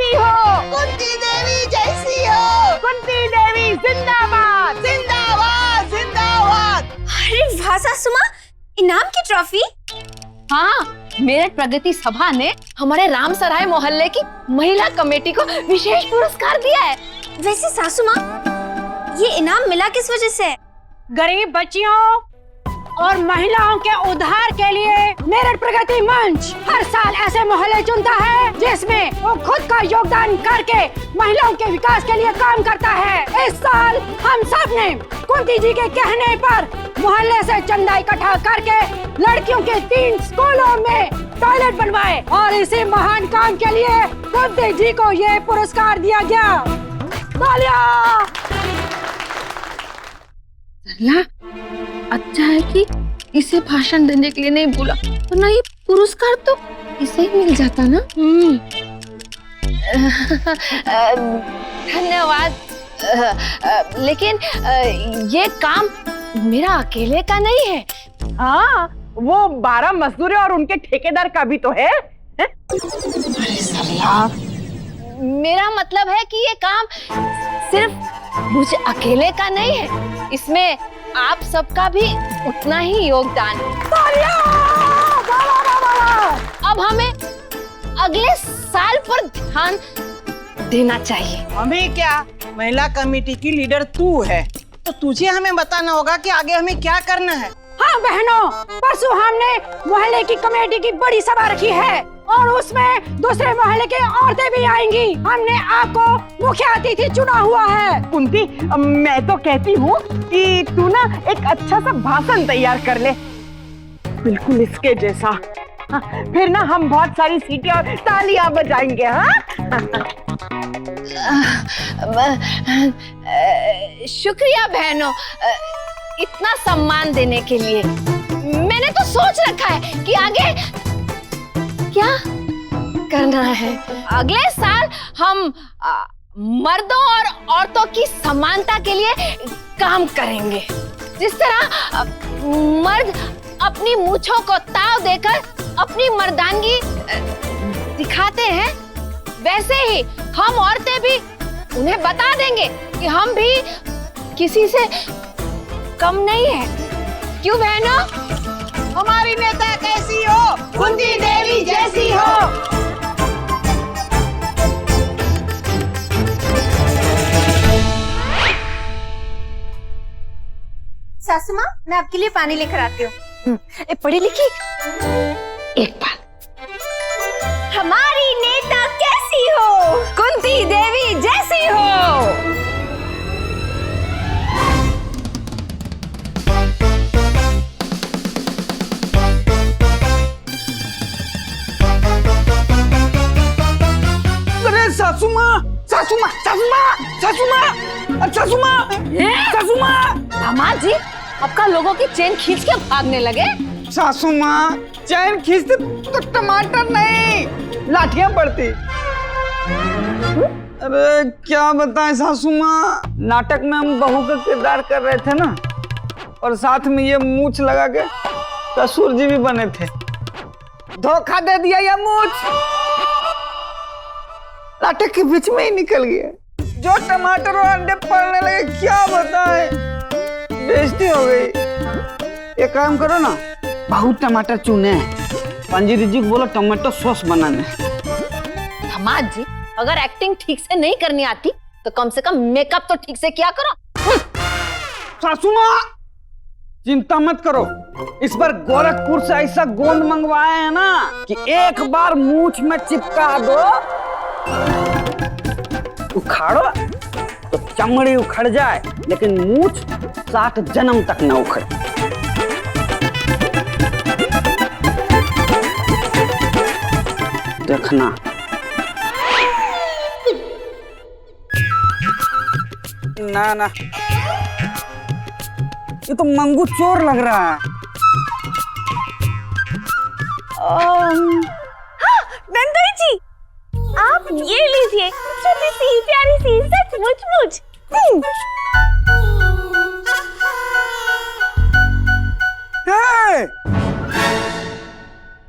जैसी हो, कुंती देवी जैसी हो, कुंती देवी जिंदाबाद, जिंदाबाद जिंदाबाद। अरे वाह सासू माँ, इनाम की ट्रॉफी। हाँ, मेरठ प्रगति सभा ने हमारे रामसराय मोहल्ले की महिला कमेटी को विशेष पुरस्कार दिया है। वैसे सासू माँ, ये इनाम मिला किस वजह से? गरीब बच्चियों और महिलाओं के उद्धार के लिए मेरठ प्रगति मंच हर साल ऐसे मोहल्ले चुनता है जिसमें वो खुद का योगदान करके महिलाओं के विकास के लिए काम करता है। इस साल हम सब ने कुंती जी के कहने पर मोहल्ले से चंदा इकट्ठा करके लड़कियों के 3 स्कूलों में टॉयलेट बनवाए और इसी महान काम के लिए कुंती जी को ये पुरस्कार दिया गया। तालियां! अच्छा है कि इसे भाषण देने के लिए नहीं बोला, वरना ये पुरस्कार तो इसे ही मिल जाता ना। धन्यवाद। लेकिन ये काम मेरा अकेले का नहीं है। हाँ, वो 12 मजदूर और उनके ठेकेदार का भी तो है। मेरा मतलब है कि ये काम सिर्फ मुझे अकेले का नहीं है, इसमें आप सबका भी उतना ही योगदान। अब हमें अगले साल पर ध्यान देना चाहिए। हमें क्या, महिला कमेटी की लीडर तू है, तो तुझे हमें बताना होगा कि आगे हमें क्या करना है। हाँ बहनों, परसों हमने मोहल्ले की कमेटी की बड़ी सभा रखी है और उसमें दूसरे मोहल्ले के औरतें भी आएंगी। हमने आपको मुख्य अतिथि चुना हुआ है। कुंती, मैं तो कहती हूँ कि तू ना एक अच्छा सा भाषण तैयार कर ले, बिल्कुल इसके जैसा। हाँ, फिर ना हम बहुत सारी सीटें और तालियां बजाएंगे। हाँ शुक्रिया बहनों, इतना सम्मान देने के लिए। मैंने तो सोच रखा है कि आगे क्या करना है। अगले साल हम मर्दों और औरतों की समानता के लिए काम करेंगे। जिस तरह मर्द अपनी मूंछों को ताव देकर अपनी मर्दानगी दिखाते हैं, वैसे ही हम औरतें भी उन्हें बता देंगे कि हम भी किसी से कम नहीं है। क्यों बहनों? हमारी नेता कैसी हो? कुंती देवी जैसी हो। सासू माँ, मैं आपके लिए पानी लेकर आती हूँ। पढ़ी लिखी एक बार। हमारी नेता कैसी हो? कुंती देवी जैसी हो। अरे सासू माँ, सासू माँ, सासू माँ, सासू माँ, सासू माँ, सासू माँ। दामाद जी, आपका लोगों की चेन खींच के भागने लगे। सासू माँ, चैन खींचते तो टमाटर नहीं, लाठियां पड़ती। अरे क्या बताएं सासू माँ, नाटक में हम बहू का किरदार कर रहे थे ना, और साथ में ये मूछ लगा के ससुर जी भी बने थे। धोखा दे दिया ये मूछ, नाटक के बीच में ही निकल गया। जो टमाटर और अंडे पड़ने लगे, क्या बताएं, बेइज्जती हो गई। एक काम करो ना, बहुत टमाटर चुने हैं, पंजीरी जी को बोलो टमाटो सॉस बनाने। दामाद जी, अगर एक्टिंग ठीक से नहीं करनी आती तो कम से कम मेकअप तो ठीक से किया करो। सासू माँ, चिंता मत करो, इस बार गोरखपुर से ऐसा गोंद मंगवाए हैं ना कि एक बार मूछ में चिपका दो, उखाड़ो तो चमड़ी उखड़ जाए, लेकिन मूछ 60 जन्म तक न उखड़े। देखना। ना ना, ये तो मंगू चोर लग रहा है। हाँ, नंदनी जी, आप ये लीजिए, छोटी सी प्यारी सी सचमुच मुझ।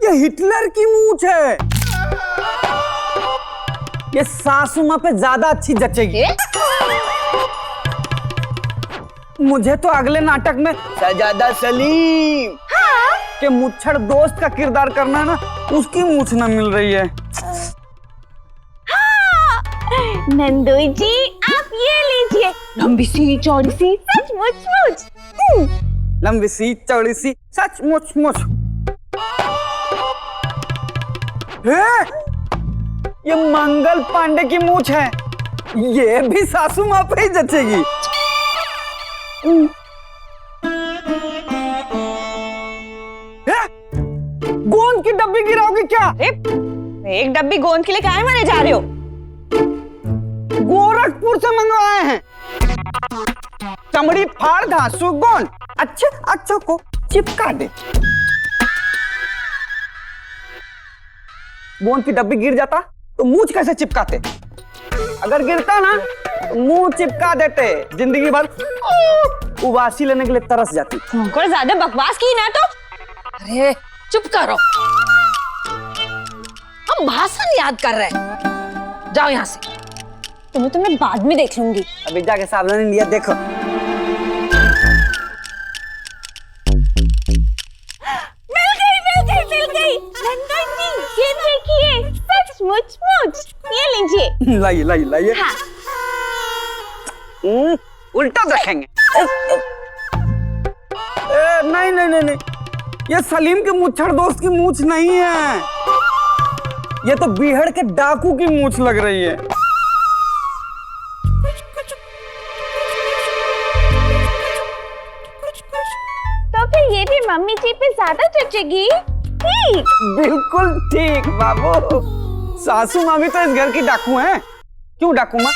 ये हिटलर की मूंछ है। ये सासू माँ पे ज्यादा अच्छी जचेगी। मुझे तो अगले नाटक में सजादा सलीम के मुच्छड़ दोस्त का किरदार करना है ना, उसकी मूछ ना मिल रही है। नंदोई जी आप ये लीजिए, लंबी सी चौड़ी सी सचमुच मुच। लंबी सी चौड़ी सी सचमुच मुच। ये मंगल पांडे की मूछ है, ये भी सासू माँ पे ही जचेगी। गोंद की डब्बी गिराओगी क्या? एक डब्बी गोंद के लिए काहे मारे जा रहे हो? गोरखपुर से मंगवाए हैं। चमड़ी फाड़ धांसू गोंद अच्छे अच्छों को चिपका दे। गोंद की डब्बी गिर जाता तो मूंछ कैसे चिपकाते? अगर गिरता ना तो मुंह चिपका देते। जिंदगी भर उबासी लेने के लिए तरस जाती। तुमको ज्यादा बकवास की ना तो। अरे चुप करो, हम भाषण याद कर रहे हैं। जाओ यहाँ से। तुम्हें बाद में देख लूंगी। अभी जाके सावधानी लिया देखो। मिल गई। नंदन जी ये देखिए, सचमुच मुच। ये लीजिए। लाइए। हाँ। उल्टा रखेंगे। नहीं, ये सलीम के मुच्छड़ दोस्त की मूछ नहीं है, ये तो बीहड़ के डाकू की मूछ लग रही है। तो फिर ये भी मम्मी जी पे ज्यादा जचेगी। ठीक। बिल्कुल ठीक बाबू। सासू माँ भी तो इस घर की डाकू हैं। क्यों डाकू माँ?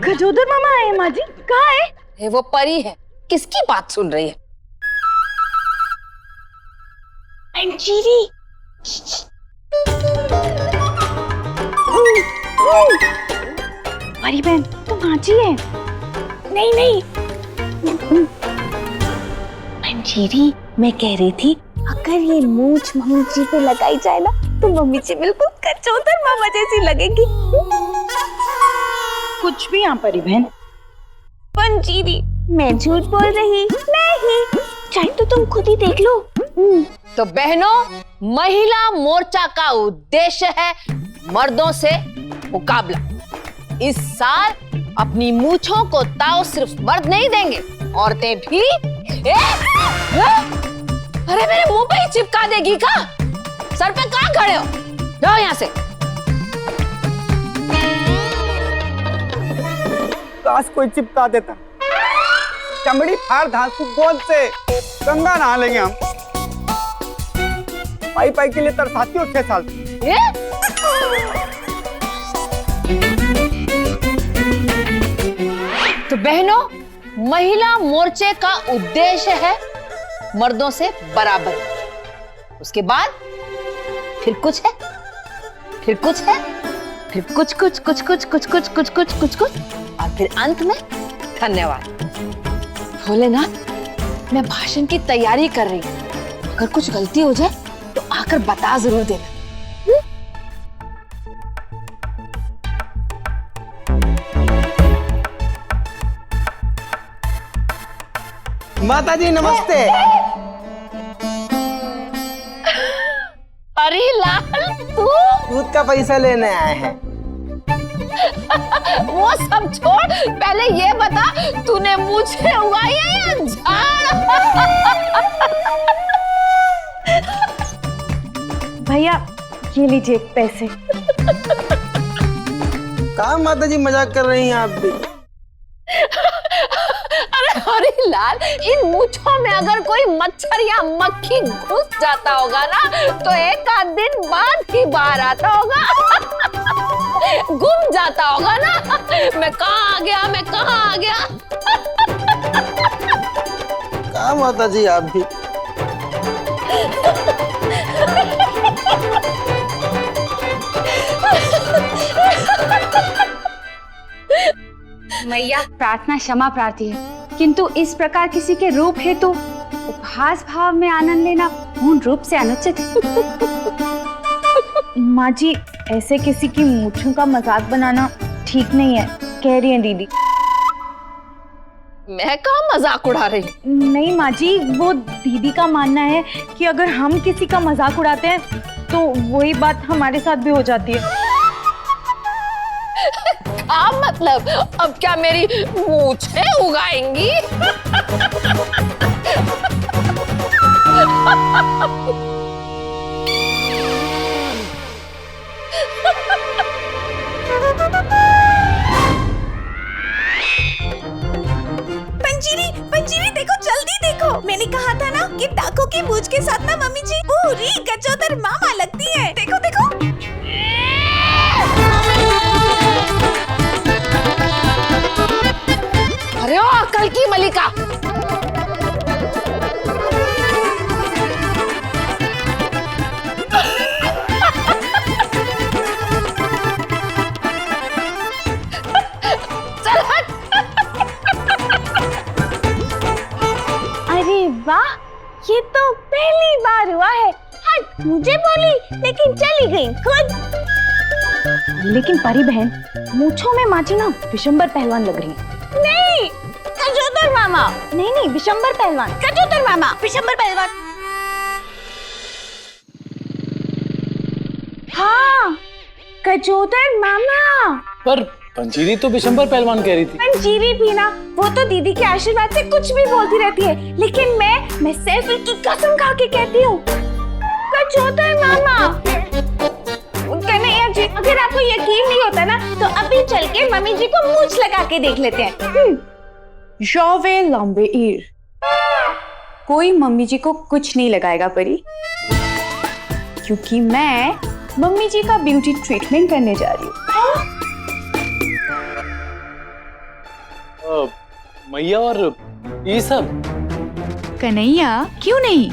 गजोदर मामा आए माँ जी। कहाँ है? ये वो परी है, किसकी बात सुन रही है? मंजीरी। परी बहन तुम नाची है? नहीं। मंजीरी मैं कह रही थी, अगर ये मूछ मम्मी जी पे लगाई जाए ना तो मम्मी जी बिल्कुल कचौधर मामा जैसी लगेगी। कुछ भी यहाँ परी बहन। मंजीरी मैं झूठ बोल रही नहीं, चाहे तो तुम खुद ही देख लो। तो बहनों, महिला मोर्चा का उद्देश्य है मर्दों से मुकाबला। इस साल अपनी मूछों को ताव सिर्फ मर्द नहीं देंगे, औरतें भी। अरे मेरे मुंह पे ही चिपका देगी का? सर पे कहाँ खड़े हो? जाओ यहाँ से। काश कोई चिपका देता। चमड़ी फाड़ धांसू गोंद से गंगा नहा लेंगे हम। पाई के लिए तरसाती हो 6 साल से। तो बहनों, महिला मोर्चे का उद्देश्य है मर्दों से बराबर। उसके बाद फिर कुछ है, फिर कुछ है, फिर कुछ और फिर अंत में धन्यवाद। भोलेनाथ, मैं भाषण की तैयारी कर रही हूँ, अगर कुछ गलती हो जाए तो आकर बता जरूर देना। माता जी नमस्ते। अरे लाल, तू दूध का पैसा लेने आए हैं। वो सब छोड़, पहले ये बता तूने मुझे उगाई है या झाड़? भैया ये लीजिए पैसे। कहाँ माता जी मजाक कर रही हैं आप भी? अरे लाल, इन मूंछों में अगर कोई मच्छर या मक्खी घुस जाता होगा ना तो एक आध दिन बाद ही बाहर आता होगा। गुम जाता होगा ना, मैं कहाँ आ गया। कहाँ माता जी आप भी? मैया प्रार्थना क्षमा प्रार्थी है, किंतु इस प्रकार किसी के रूप हेतु उपहास भाव में आनंद लेना पूर्ण रूप से अनुचित है। माँ जी, ऐसे किसी की मूंछों का मजाक बनाना ठीक नहीं है, कह रही है दीदी। मैं कहाँ मजाक उड़ा रही हूँ? नहीं माँ जी, वो दीदी का मानना है कि अगर हम किसी का मजाक उड़ाते हैं तो वही बात हमारे साथ भी हो जाती है। क्या मतलब? अब क्या मेरी मूंछें उगाएंगी? पंजीरी देखो, जल्दी देखो। मैंने कहा था ना कि टाको की मूंछ के साथ ना मम्मी जी पूरी कचौतर मामा लगती है। देखो देखो। अरे ओ अकल की मलिका, अरे वाह, ये तो पहली बार हुआ है। हट, मुझे बोली लेकिन चली गई खुद। लेकिन परी बहन, मूंछों में माची ना विशंबर पहलवान लग रही है। नहीं, कचौतर मामा। नहीं, विशंबर पहलवान। कचौतर मामा, विशंबर पहलवान। हाँ, कचौतर मामा। पर पंजीरी तो विशंबर पहलवान कह रही थी। पंजीरी भी ना, वो तो दीदी के आशीर्वाद से कुछ भी बोलती रहती है, लेकिन मैं सिर्फ की कसम खा के कहती हूँ, कचौतर मामा। कन्हैया जी, अगर आपको यकीन नहीं होता ना तो अभी चल के मम्मी जी को मूंछ लगा के देख लेते हैं। जौवे लंबे ईर, कोई मम्मी जी को कुछ नहीं लगाएगा परी, क्योंकि मैं मम्मी जी का ब्यूटी ट्रीटमेंट करने जा रही हूँ। मैया और ये सब कन्हैया, क्यों नहीं?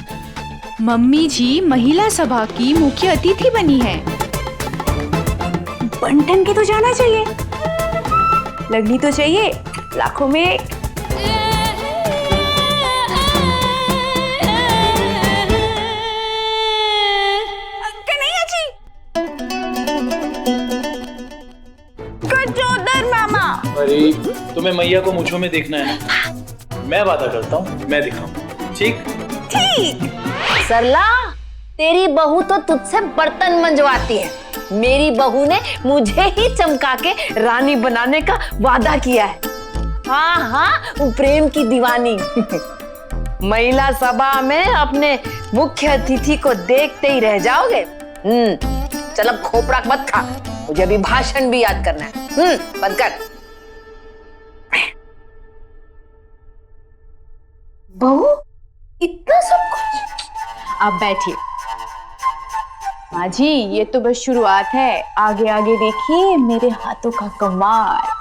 मम्मी जी महिला सभा की मुख्य अतिथि बनी है, बंटन के तो जाना चाहिए, लगनी तो चाहिए लाखों में एक। कन्हैया जी, कचौतर मामा। अरे तुम्हें मैया को मूंछों में देखना है ना, मैं वादा करता हूँ, मैं दिखाऊं। ठीक? ठीक। सरला, तेरी बहू तो तुझसे बर्तन मंजवाती है। मेरी बहू ने मुझे ही चमका के रानी बनाने का वादा किया है। हाँ हाँ, प्रेम की दीवानी। महिला सभा में अपने मुख्य अतिथि को देखते ही रह जाओगे। चल अब खोपड़ा मत खा, मुझे अभी भाषण भी याद करना है। बंद कर। बहू, इतना सब कुछ? आप बैठिए। माँ जी, ये तो बस शुरुआत है, आगे आगे देखिए मेरे हाथों का कमाल।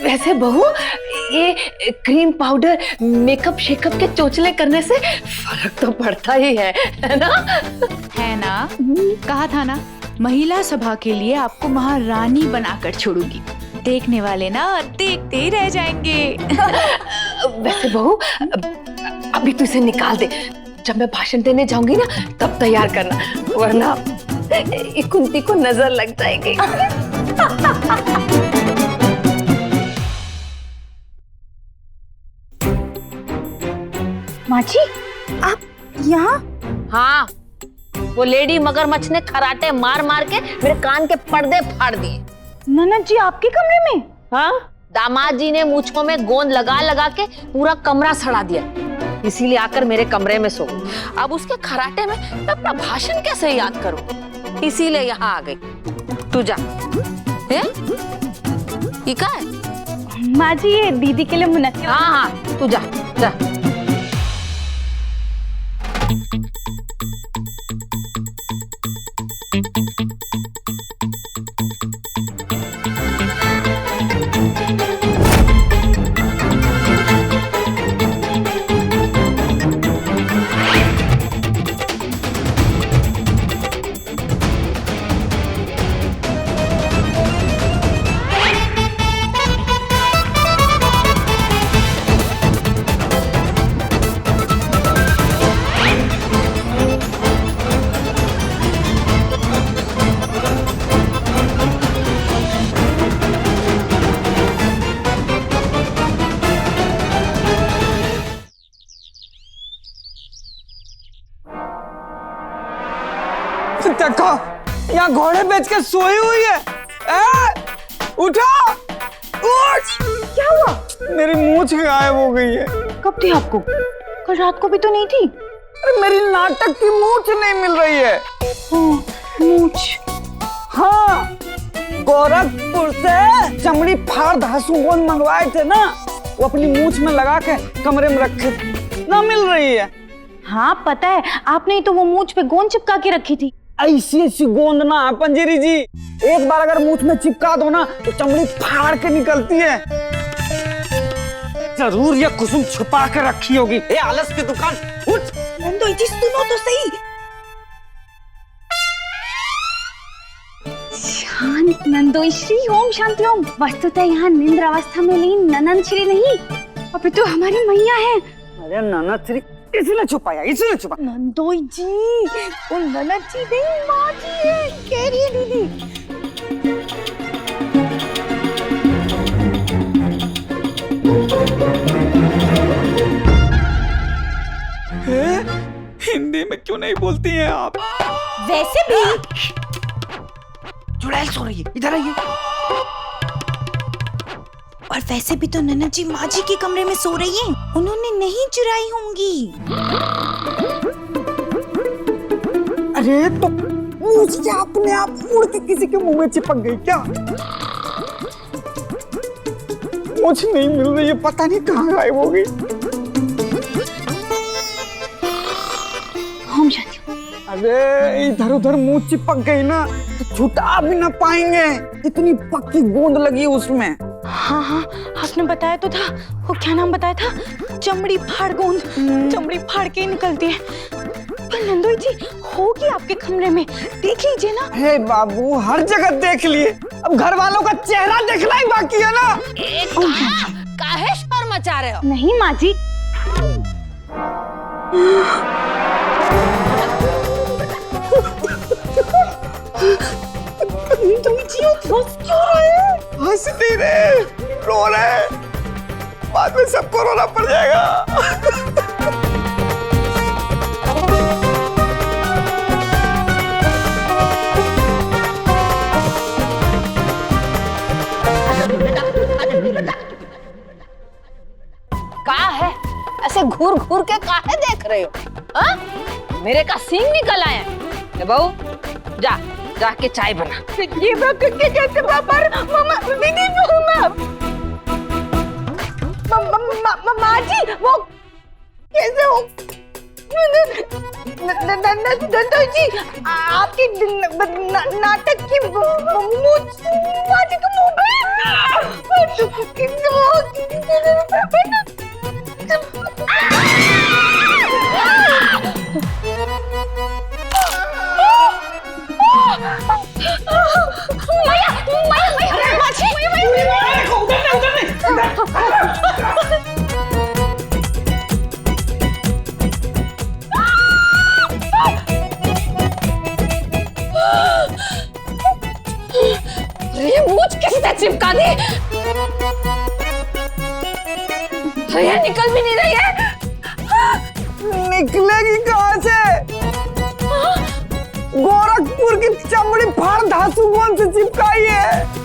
वैसे बहू, ये क्रीम पाउडर मेकअप शेकअप के चोचले करने से फर्क तो पड़ता ही है ना? है ना? कहा था ना, महिला सभा के लिए आपको महारानी बनाकर छोड़ूंगी, देखने वाले ना देखते ही रह जाएंगे। वैसे बहू, अभी तू इसे निकाल दे, जब मैं भाषण देने जाऊंगी ना तब तैयार करना, वरना कुंती को नजर लग जाएगी। माँ जी, आप यहाँ? हाँ, वो लेडी मगरमच्छ ने खराटे मार मार के मेरे कान के पर्दे फाड़ दिए। ननद जी आपके कमरे में? हाँ, दामाद जी ने मूंछों में गोंद लगा लगा के पूरा कमरा सड़ा दिया, इसीलिए आकर मेरे कमरे में सो गई। अब उसके खराटे में मैं अपना भाषण कैसे याद करूं, इसीलिए यहाँ आ गई। तू जा। है? ये क्या है? माँ जी ये दीदी के लिए मुनक्की। हाँ हाँ तू जा जा। देखो यहाँ घोड़े बेच के सोई हुई है। उठो, उठ। क्या हुआ? मेरी मूंछ गायब हो गई है। कब थी आपको? कल रात को भी तो नहीं थी। अरे मेरी नाटक की मूंछ नहीं मिल रही है। मूंछ? हाँ, गोरखपुर से चमड़ी फाड़ धासु गोंद मंगवाए थे ना, वो अपनी मूंछ में लगा के कमरे में रखे थे, ना मिल रही है। हाँ पता है, आपने तो वो मूंछ पे गोंद चिपका के रखी थी। ऐसी ऐसी गोंद ना पंजीरी जी, एक बार अगर मूंछ में चिपका दो ना तो चमड़ी फाड़ के निकलती है। जरूर ये कुसुम छुपा के रखी होगी। ए आलस की दुकान, उठ। नंदोई जी सुनो तो सही। शांत नंदोई श्री, ओम शांति ओम। वस्तुतः यहाँ निंद्र अवस्था में लीन ननंद श्री नहीं, अभी तो हमारी मैया है। अरे ननद श्री इसलिए छुपाया, इसलिए छुपाया। नंदोई जी वो ननद जी नहीं, माँ जी है, कह रही है दीदी। हिंदी में क्यों नहीं बोलती हैं आप? वैसे भी चुड़ैल सो रही है, इधर आइए। और वैसे भी तो ननद जी माँ जी के कमरे में सो रही हैं। उन्होंने नहीं चुराई होंगी। अरे तो मूंछ क्या अपने आप उड़ के किसी के मुंह में चिपक गई क्या? मूंछ नहीं मिल रही है, पता नहीं कहाँ गायब हो गई। ओम शांति। अरे इधर उधर मुंह चिपक गई ना तो छुटा भी ना पाएंगे, इतनी पक्की गोंद लगी है उसमें। हाँ हाँ आपने बताया तो था, वो क्या नाम बताया था? चमड़ी फाड़ गोंद। चमड़ी फाड़ के ही निकलती है। पर नंदोई जी होगी आपके कमरे में, देख लीजिए ना। हे बाबू हर जगह देख लिए, अब घर वालों का चेहरा देखना ही बाकी है ना। काहे शोर मचा रहे हो? नहीं माँ जी। हंस नहीं रहे, रो रहे, बाद में सबको रोना पड़ जाएगा। कहा है ऐसे घूर घूर के काहे देख रहे हो? हाँ? मेरे का सींग निकल आया है। बहू जा जाके चाय बना। ये बात कैसे पर मम्मा दीदी माँ जी वो कैसे हो? नंदोई जी आपकी नाटक की मूंछ माँ जी के मुंह ये मूंछ किसने चिपका दी? ये निकल भी नहीं रही है। निकलेगी कहाँ से? गोरखपुर की चमड़ी फाड़ धासु गोंद से चिपकाई है।